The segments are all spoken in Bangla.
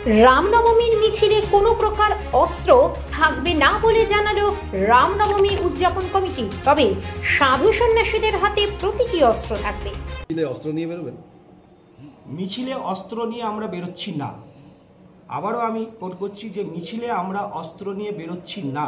রামনবমীর মিছিলে কোনো প্রকার অস্ত্র থাকবে না বলে জানালো রামনবমী উদযাপন কমিটি। তবে সাধু সন্ন্যাসীদের হাতে প্রতীকী অস্ত্র থাকবে। অস্ত্র নিয়ে বেরোবেন? মিছিলে অস্ত্র নিয়ে আমরা বেরোচ্ছি না। আবারও আমি কোট করছি যে মিছিলে আমরা অস্ত্র নিয়ে বেরোচ্ছি না।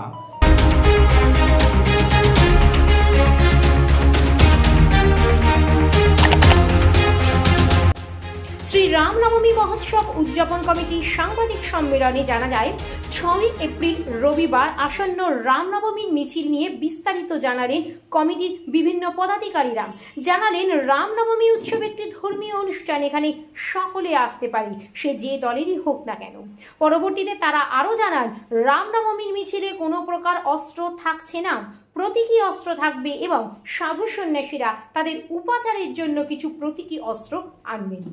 শ্রী রামনবমী মহোৎসব উদযাপন কমিটির সাংবাদিক সম্মেলনে জানা যায়, 6 এপ্রিল রবিবার আসন্ন রামনবমীর মিছিল নিয়ে বিস্তারিত জানালেন কমিটির বিভিন্ন পদাধিকারীরা। জানালেন, রামনবমী উৎসব একটি ধর্মীয় অনুষ্ঠান, এখানে সকলে আসতে পারে, সে যে দলেরই হোক না কেন। পরবর্তীতে তারা আরও জানান, রামনবমীর মিছিলে কোনো প্রকার অস্ত্র থাকছে না, প্রতীকী অস্ত্র থাকবে এবং সাধু সন্ন্যাসীরা তাদের উপাচারের জন্য কিছু প্রতীকী অস্ত্র আনবেন।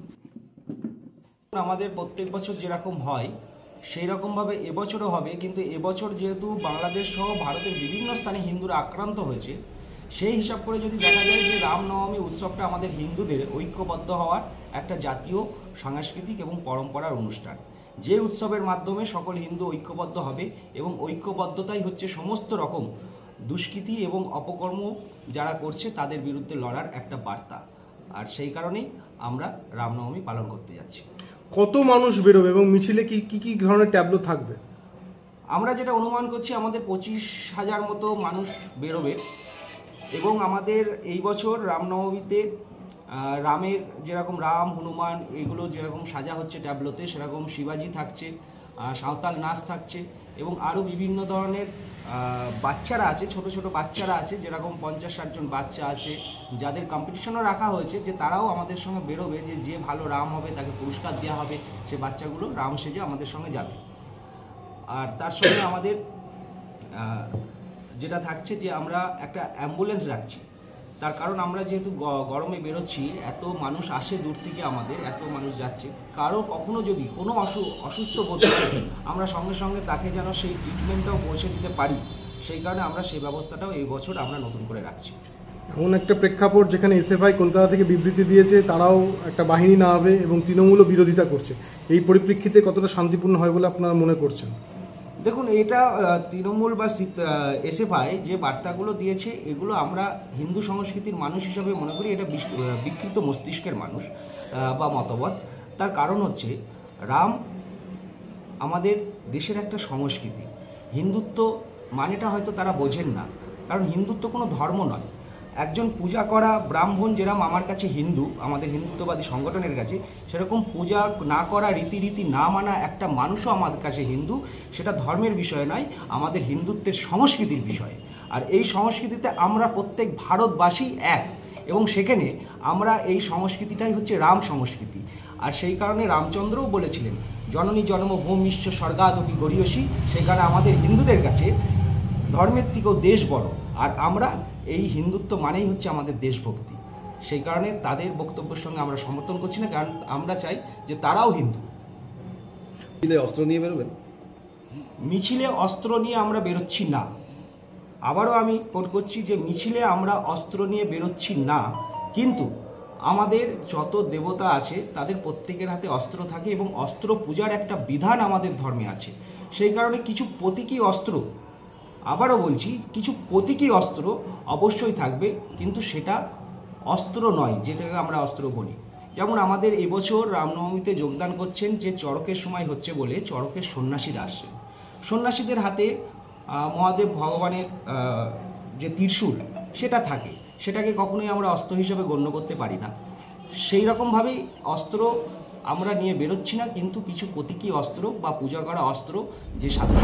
আমাদের প্রত্যেক বছর যেরকম হয় সেই রকমভাবে এবছরও হবে, কিন্তু এবছর যেহেতু বাংলাদেশ সহ ভারতের বিভিন্ন স্থানে হিন্দুরা আক্রান্ত হয়েছে, সেই হিসাব করে যদি দেখা যায় যে রামনবমী উৎসবটা আমাদের হিন্দুদের ঐক্যবদ্ধ হওয়ার একটা জাতীয় সাংস্কৃতিক এবং পরম্পরার অনুষ্ঠান, যে উৎসবের মাধ্যমে সকল হিন্দু ঐক্যবদ্ধ হবে এবং ঐক্যবদ্ধতাই হচ্ছে সমস্ত রকম দুষ্কৃতি এবং অপকর্ম যারা করছে তাদের বিরুদ্ধে লড়ার একটা বার্তা। আর সেই কারণেই আমরা রামনবমী পালন করতে যাচ্ছি। কত মানুষ বেরোবে এবং মিছিলে কি ধরনের ট্যাবলো থাকবে? আমরা যেটা অনুমান করছি আমাদের 25,000 মতো মানুষ বেরোবে এবং আমাদের এই বছর রামনবমীতে রামের যেরকম রাম হনুমান এগুলো যেরকম সাজা হচ্ছে ট্যাবলোতে, সেরকম শিবাজি থাকছে, সাঁওতাল নাচ থাকছে এবং আরও বিভিন্ন ধরনের বাচ্চারা আছে, ছোট ছোট বাচ্চারা আছে, যেরকম 50-60 জন বাচ্চা আছে যাদের কম্পিটিশনও রাখা হয়েছে, যে তারাও আমাদের সঙ্গে বেরোবে, যে ভালো রাম হবে তাকে পুরস্কার দেওয়া হবে, সে বাচ্চাগুলো রাম সেজে আমাদের সঙ্গে যাবে। আর তার সঙ্গে আমাদের যেটা থাকছে যে আমরা একটা অ্যাম্বুলেন্স রাখছি, তার কারণ আমরা যেহেতু গরমে বেরোচ্ছি, এত মানুষ আসে দূর থেকে, আমাদের এত মানুষ যাচ্ছে, কারো কখনো যদি কোনো অসুস্থ বোধ করে আমরা সঙ্গে সঙ্গে তাকে যেন সেই ট্রিটমেন্টটাও পৌঁছে দিতে পারি, সেই কারণে আমরা সেই ব্যবস্থাটাও এই বছর আমরা নতুন করে রাখছি। এমন একটা প্রেক্ষাপট যেখানে এসএফআই কলকাতা থেকে বিবৃতি দিয়েছে তারাও একটা বাহিনী না হবে এবং তৃণমূলও বিরোধিতা করছে, এই পরিপ্রেক্ষিতে কতটা শান্তিপূর্ণ হয় বলে আপনারা মনে করছেন? দেখুন, এটা তৃণমূল বা এসএফআই যে বার্তাগুলো দিয়েছে, এগুলো আমরা হিন্দু সংস্কৃতির মানুষ হিসাবে মনে করি এটা বিকৃত মস্তিষ্কের মানুষ বা মতবাদ। তার কারণ হচ্ছে রাম আমাদের দেশের একটা সংস্কৃতি, হিন্দুত্ব মানেটা হয়তো তারা বোঝেন না, কারণ হিন্দুত্ব কোনো ধর্ম নয়। একজন পূজা করা ব্রাহ্মণ যেরকম আমার কাছে হিন্দু, আমাদের হিন্দুত্ববাদী সংগঠনের কাছে সেরকম পূজা না করা, রীতিনীতি না মানা একটা মানুষও আমাদের কাছে হিন্দু। সেটা ধর্মের বিষয় নয়, আমাদের হিন্দুত্বের সংস্কৃতির বিষয়। আর এই সংস্কৃতিতে আমরা প্রত্যেক ভারতবাসী এক, এবং সেখানে আমরা এই সংস্কৃতিটাই হচ্ছে রাম সংস্কৃতি। আর সেই কারণে রামচন্দ্রও বলেছিলেন, জননী জন্মভূমিশ্চ স্বর্গাদপি গরীয়সী। সেই কারণে আমাদের হিন্দুদের কাছে ধর্মের থেকেও দেশ বড়, আর আমরা এই হিন্দুত্ব মানেই হচ্ছে আমাদের দেশভক্তি। সেই কারণে তাদের বক্তব্যের সঙ্গে আমরা সমর্থন করছি না, কারণ আমরা চাই যে তারাও হিন্দু। অস্ত্র নিয়ে বেরোবেন? মিছিলে অস্ত্র নিয়ে আমরা বেরোচ্ছি না। আবারও আমি কোট করছি যে মিছিলে আমরা অস্ত্র নিয়ে বেরোচ্ছি না, কিন্তু আমাদের যত দেবতা আছে তাদের প্রত্যেকের হাতে অস্ত্র থাকে এবং অস্ত্র পূজার একটা বিধান আমাদের ধর্মে আছে। সেই কারণে কিছু প্রতীকী অস্ত্র, আবারও বলছি, কিছু প্রতীকী অস্ত্র অবশ্যই থাকবে, কিন্তু সেটা অস্ত্র নয় যেটাকে আমরা অস্ত্র বলি। যেমন আমাদের এবছর রামনবমীতে যোগদান করছেন, যে চড়কের সময় হচ্ছে বলে চড়কের সন্ন্যাসীরা আসছেন, সন্ন্যাসীদের হাতে মহাদেব ভগবানের যে ত্রিশূল সেটা থাকে, সেটাকে কখনোই আমরা অস্ত্র হিসেবে গণ্য করতে পারি না। সেই রকমভাবেই অস্ত্র আমরা নিয়ে বেরোচ্ছি না, কিন্তু কিছু প্রতীকী অস্ত্র বা পূজা করা অস্ত্র যে সাধু